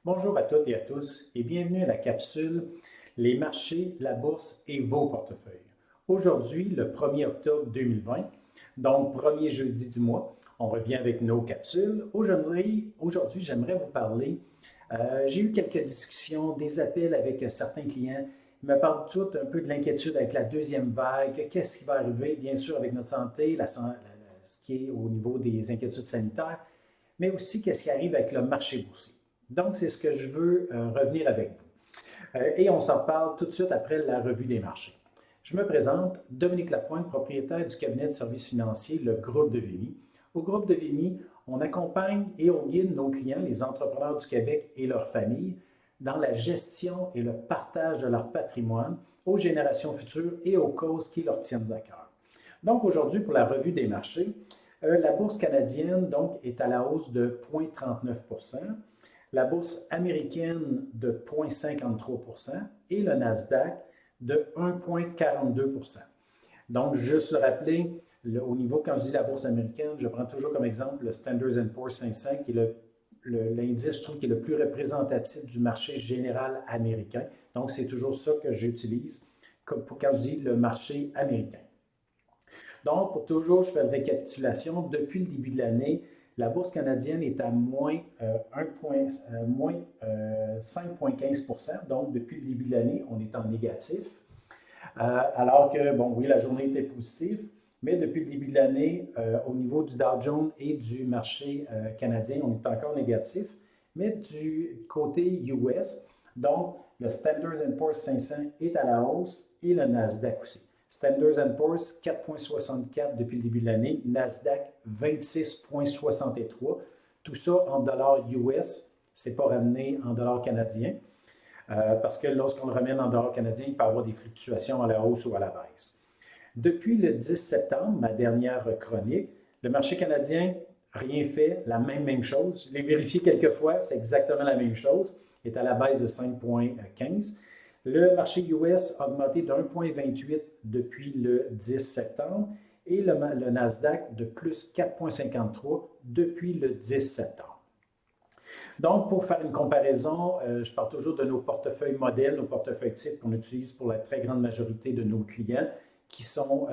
Bonjour à toutes et à tous et bienvenue à la capsule Les marchés, la bourse et vos portefeuilles. Aujourd'hui, le 1er octobre 2020, donc premier jeudi du mois, on revient avec nos capsules. Aujourd'hui, j'aimerais vous parler. J'ai eu quelques discussions, des appels avec certains clients. Ils me parlent tout un peu de l'inquiétude avec la deuxième vague. Qu'est-ce qui va arriver, bien sûr, avec notre santé, ce qui est au niveau des inquiétudes sanitaires, mais aussi qu'est-ce qui arrive avec le marché boursier. Donc, c'est ce que je veux revenir avec vous. Et on s'en parle tout de suite après la revue des marchés. Je me présente, Dominique Lapointe, propriétaire du cabinet de services financiers, le groupe de Vimy. Au groupe de Vimy, on accompagne et on guide nos clients, les entrepreneurs du Québec et leurs familles, dans la gestion et le partage de leur patrimoine aux générations futures et aux causes qui leur tiennent à cœur. Donc aujourd'hui, pour la revue des marchés, la bourse canadienne donc, est à la hausse de 0,39 la bourse américaine de 0,53 et le Nasdaq de 1,42 Donc, juste le rappeler, au niveau, quand je dis la bourse américaine, je prends toujours comme exemple le Standard Poor's 500, qui est l'indice, je trouve, qui est le plus représentatif du marché général américain. Donc, c'est toujours ça que j'utilise quand je dis le marché américain. Donc, pour toujours, je fais une récapitulation. Depuis le début de l'année, la bourse canadienne est à moins 5,15 Donc, depuis le début de l'année, on est en négatif. Alors que, bon, oui, la journée était positive, mais depuis le début de l'année, au niveau du Dow Jones et du marché canadien, on est encore négatif. Mais du côté US, donc, le Standard Poor's 500 est à la hausse et le Nasdaq aussi. Standard Poor's 4,64 depuis le début de l'année, Nasdaq 26,63. Tout ça en dollars US, c'est pas ramené en dollars canadiens. Parce que lorsqu'on le ramène en dollars canadiens, il peut y avoir des fluctuations à la hausse ou à la baisse. Depuis le 10 septembre, ma dernière chronique, le marché canadien, rien fait, la même chose. Je l'ai vérifié quelques fois, c'est exactement la même chose, est à la baisse de 5,15. Le marché US a augmenté de 1,28 depuis le 10 septembre et le Nasdaq de plus 4,53 depuis le 10 septembre. Donc, pour faire une comparaison, je parle toujours de nos portefeuilles modèles, nos portefeuilles types qu'on utilise pour la très grande majorité de nos clients qui ont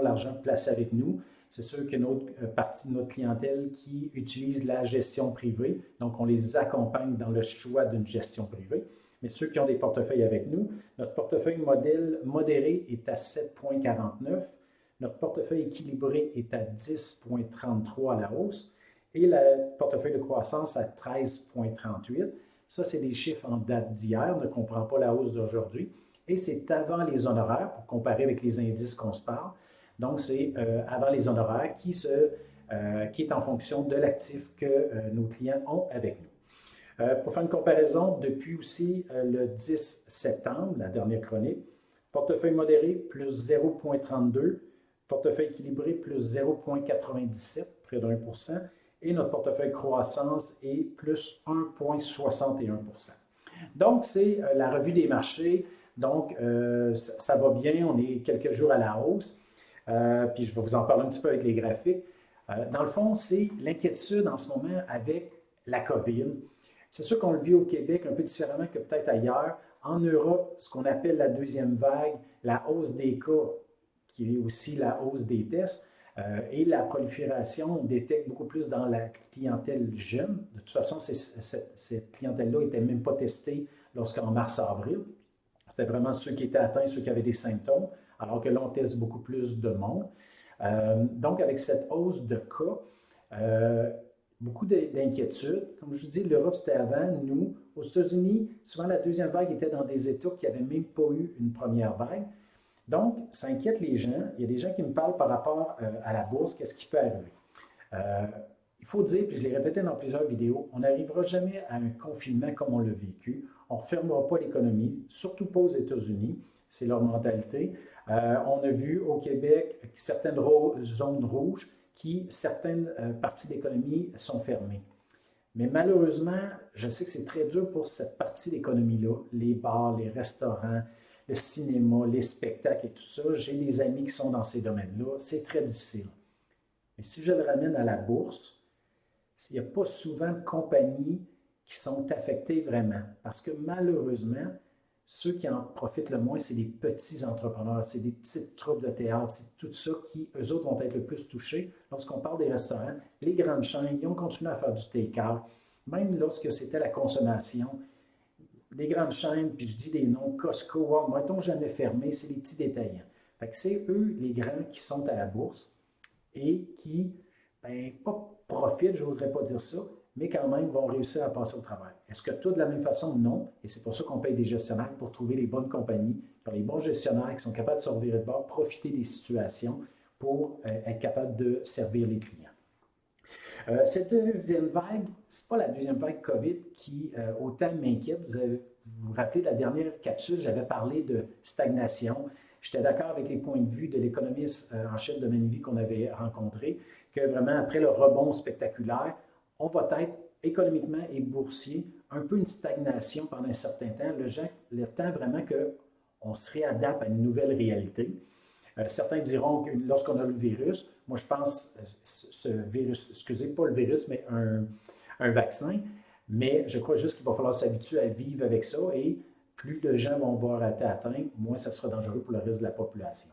l'argent placé avec nous. C'est sûr qu'il y a une autre partie de notre clientèle qui utilise la gestion privée. Donc, on les accompagne dans le choix d'une gestion privée. Mais ceux qui ont des portefeuilles avec nous, notre portefeuille modèle modéré est à 7,49. Notre portefeuille équilibré est à 10,33 à la hausse et le portefeuille de croissance à 13,38. Ça, c'est des chiffres en date d'hier, ne comprend pas la hausse d'aujourd'hui. Et c'est avant les honoraires, pour comparer avec les indices qu'on se parle. Donc, c'est avant les honoraires qui est en fonction de l'actif que nos clients ont avec nous. Pour faire une comparaison, depuis aussi le 10 septembre, la dernière chronique, portefeuille modéré plus 0,32, portefeuille équilibré plus 0,97, près de 1%, et notre portefeuille croissance est plus 1,61 Donc, c'est la revue des marchés. Donc, ça va bien. On est quelques jours à la hausse. Puis, je vais vous en parler un petit peu avec les graphiques. Dans le fond, c'est l'inquiétude en ce moment avec la COVID. C'est sûr qu'on le vit au Québec un peu différemment que peut-être ailleurs. En Europe, ce qu'on appelle la deuxième vague, la hausse des cas, qui est aussi la hausse des tests, et la prolifération, on détecte beaucoup plus dans la clientèle jeune. De toute façon, cette clientèle-là n'était même pas testée lorsqu'en mars-avril. C'était vraiment ceux qui étaient atteints, ceux qui avaient des symptômes, alors que là, on teste beaucoup plus de monde. Donc, avec cette hausse de cas, beaucoup d'inquiétudes. Comme je vous dis, l'Europe, c'était avant. Nous, aux États-Unis, souvent la deuxième vague était dans des États qui n'avaient même pas eu une première vague. Donc, ça inquiète les gens. Il y a des gens qui me parlent par rapport à la bourse, qu'est-ce qui peut arriver. Il faut dire, puis je l'ai répété dans plusieurs vidéos, on n'arrivera jamais à un confinement comme on l'a vécu. On ne fermera pas l'économie, surtout pas aux États-Unis. C'est leur mentalité. On a vu au Québec certaines zones rouges qui, certaines parties de l'économie sont fermées. Mais malheureusement, je sais que c'est très dur pour cette partie de l'économie-là, les bars, les restaurants, le cinéma, les spectacles et tout ça. J'ai des amis qui sont dans ces domaines-là. C'est très difficile. Mais si je le ramène à la bourse, il n'y a pas souvent de compagnies qui qui sont affectés vraiment. Parce que malheureusement, ceux qui en profitent le moins, c'est les petits entrepreneurs, c'est des petites troupes de théâtre, c'est tout ça qui, eux autres, vont être le plus touchés. Lorsqu'on parle des restaurants, les grandes chaînes, ils ont continué à faire du take-out, même lorsque c'était la consommation. Les grandes chaînes, puis je dis des noms, Costco, Walmart, n'ont jamais fermé, c'est les petits détaillants. Fait que c'est eux, les grands, qui sont à la bourse et qui, ben, pas profitent, j'oserais pas dire ça, mais quand même vont réussir à passer au travail. Est-ce que tout de la même façon? Non. Et c'est pour ça qu'on paye des gestionnaires pour trouver les bonnes compagnies, qui ont les bons gestionnaires qui sont capables de se revirer de bord, profiter des situations pour être capables de servir les clients. Cette deuxième vague, ce n'est pas la deuxième vague COVID qui autant m'inquiète. Vous vous rappelez de la dernière capsule, j'avais parlé de stagnation. J'étais d'accord avec les points de vue de l'économiste en chef de Manivie qu'on avait rencontré, que vraiment après le rebond spectaculaire, on va être économiquement et boursier un peu une stagnation pendant un certain temps, le temps vraiment qu'on se réadapte à une nouvelle réalité. Certains diront que lorsqu'on a le virus, moi je pense, ce virus, excusez, pas le virus, mais un vaccin, mais je crois juste qu'il va falloir s'habituer à vivre avec ça et plus de gens vont avoir été atteints, moins ça sera dangereux pour le reste de la population.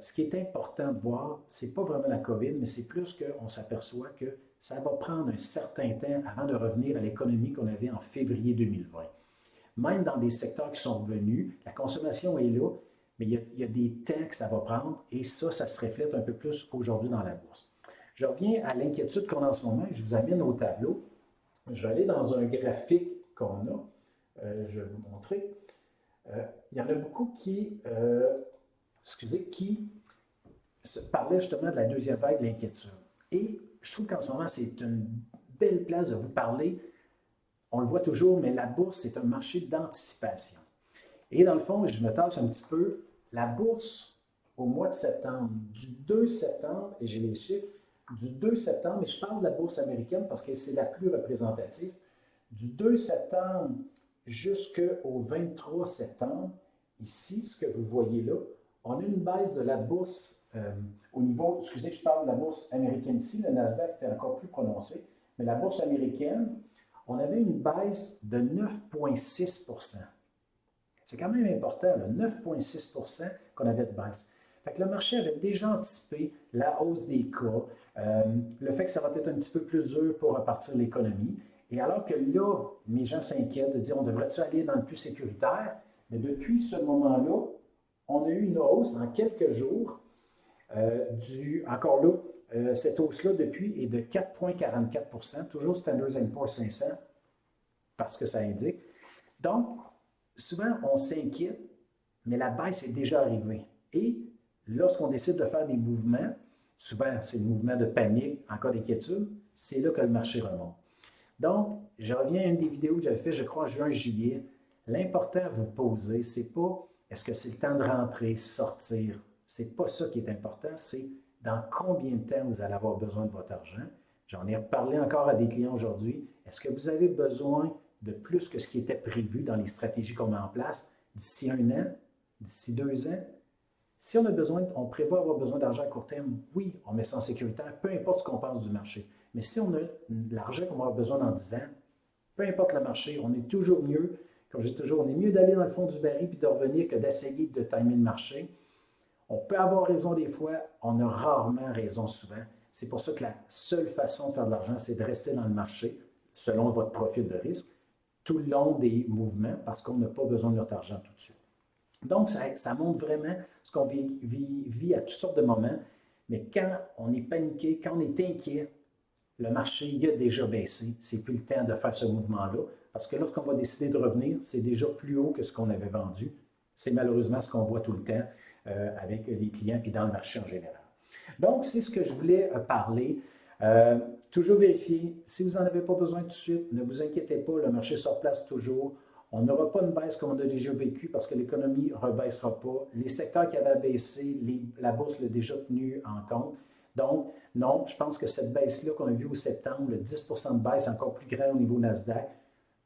Ce qui est important de voir, ce n'est pas vraiment la COVID, mais c'est plus qu'on s'aperçoit que ça va prendre un certain temps avant de revenir à l'économie qu'on avait en février 2020. Même dans des secteurs qui sont revenus, la consommation est là, mais il y a des temps que ça va prendre et ça se reflète un peu plus aujourd'hui dans la bourse. Je reviens à l'inquiétude qu'on a en ce moment. Je vous amène au tableau. Je vais aller dans un graphique qu'on a. Je vais vous montrer. Il y en a beaucoup qui se parlaient justement de la deuxième vague de l'inquiétude. Et je trouve qu'en ce moment, c'est une belle place de vous parler. On le voit toujours, mais la bourse, c'est un marché d'anticipation. Et dans le fond, je me tasse un petit peu, la bourse au mois de septembre, du 2 septembre, et j'ai les chiffres, du 2 septembre, et je parle de la bourse américaine parce que c'est la plus représentative, du 2 septembre jusqu'au 23 septembre, ici, ce que vous voyez là, on a une baisse de la bourse au niveau, excusez, je parle de la bourse américaine ici, le Nasdaq c'était encore plus prononcé, mais la bourse américaine, on avait une baisse de 9,6 %. C'est quand même important, 9,6 % qu'on avait de baisse. Fait que le marché avait déjà anticipé la hausse des cas, le fait que ça va être un petit peu plus dur pour repartir l'économie. Et alors que là, mes gens s'inquiètent de dire on devrait-tu aller dans le plus sécuritaire, mais depuis ce moment-là, on a eu une hausse en quelques jours encore là, cette hausse-là depuis est de 4,44 %, toujours Standard & Poor's 500, parce que ça indique. Donc, souvent, on s'inquiète, mais la baisse est déjà arrivée. Et lorsqu'on décide de faire des mouvements, souvent, c'est le mouvement de panique en cas d'inquiétude, c'est là que le marché remonte. Donc, je reviens à une des vidéos que j'avais fait, je crois, en juin-juillet. L'important à vous poser, c'est pas est-ce que c'est le temps de rentrer, sortir. C'est pas ça qui est important, c'est dans combien de temps vous allez avoir besoin de votre argent. J'en ai parlé encore à des clients aujourd'hui. Est-ce que vous avez besoin de plus que ce qui était prévu dans les stratégies qu'on met en place d'ici 1 an, d'ici 2 ans? Si on prévoit avoir besoin d'argent à court terme, oui, on met ça en sécuritaire, peu importe ce qu'on pense du marché. Mais si on a l'argent qu'on va avoir besoin dans 10 ans, peu importe le marché, on est toujours mieux, comme je dis toujours, on est mieux d'aller dans le fond du baril puis de revenir que d'essayer de timer le marché. On peut avoir raison des fois, on a rarement raison souvent. C'est pour ça que la seule façon de faire de l'argent, c'est de rester dans le marché selon votre profil de risque tout le long des mouvements parce qu'on n'a pas besoin de notre argent tout de suite. Donc, ça montre vraiment ce qu'on vit à toutes sortes de moments, mais quand on est paniqué, quand on est inquiet, le marché il a déjà baissé. C'est plus le temps de faire ce mouvement-là parce que lorsqu'on va décider de revenir, c'est déjà plus haut que ce qu'on avait vendu. C'est malheureusement ce qu'on voit tout le temps avec les clients et dans le marché en général. Donc, c'est ce que je voulais parler. Toujours vérifier. Si vous n'en avez pas besoin tout de suite, ne vous inquiétez pas, le marché se replace toujours. On n'aura pas une baisse comme on a déjà vécu parce que l'économie ne rebaissera pas. Les secteurs qui avaient baissé, la bourse l'a déjà tenu en compte. Donc, non, je pense que cette baisse-là qu'on a vue au septembre, le 10 % de baisse encore plus grand au niveau Nasdaq,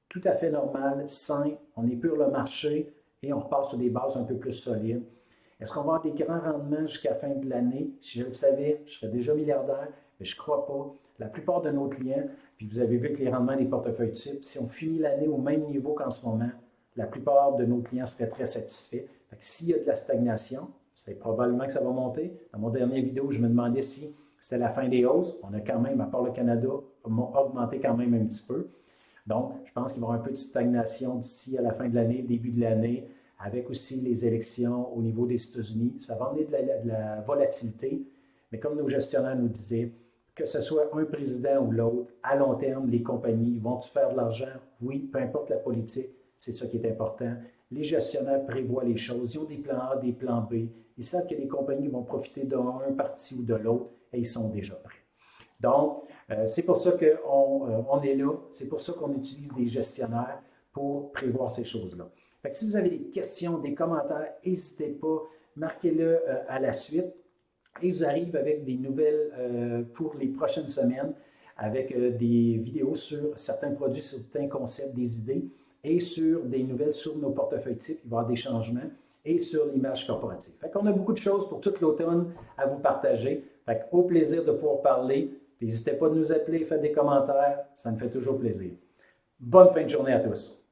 tout à fait normal, sain, on épure le marché et on repart sur des bases un peu plus solides. Est-ce qu'on va avoir des grands rendements jusqu'à la fin de l'année? Si je le savais, je serais déjà milliardaire, mais je ne crois pas. La plupart de nos clients, puis vous avez vu que les rendements des portefeuilles types, si on finit l'année au même niveau qu'en ce moment, la plupart de nos clients seraient très satisfaits. Fait que s'il y a de la stagnation, c'est probablement que ça va monter. Dans mon dernier vidéo, je me demandais si c'était la fin des hausses. On a quand même, à part le Canada, augmenté quand même un petit peu. Donc, je pense qu'il va y avoir un peu de stagnation d'ici à la fin de l'année, début de l'année, avec aussi les élections au niveau des États-Unis. Ça va amener de la volatilité, mais comme nos gestionnaires nous disaient, que ce soit un président ou l'autre, à long terme, les compagnies vont-tu faire de l'argent? Oui, peu importe la politique, c'est ça qui est important. Les gestionnaires prévoient les choses, ils ont des plans A, des plans B, ils savent que les compagnies vont profiter d'un parti ou de l'autre et ils sont déjà prêts. Donc, c'est pour ça qu'on est là, c'est pour ça qu'on utilise des gestionnaires pour prévoir ces choses-là. Fait que si vous avez des questions, des commentaires, n'hésitez pas, marquez-le à la suite. Et je vous arrive avec des nouvelles pour les prochaines semaines, avec des vidéos sur certains produits, certains concepts, des idées, et sur des nouvelles sur nos portefeuilles types, il va y avoir des changements, et sur l'image corporative. Fait qu'on a beaucoup de choses pour tout l'automne à vous partager. Fait qu'au plaisir de pouvoir parler. N'hésitez pas à nous appeler, faites des commentaires, ça me fait toujours plaisir. Bonne fin de journée à tous.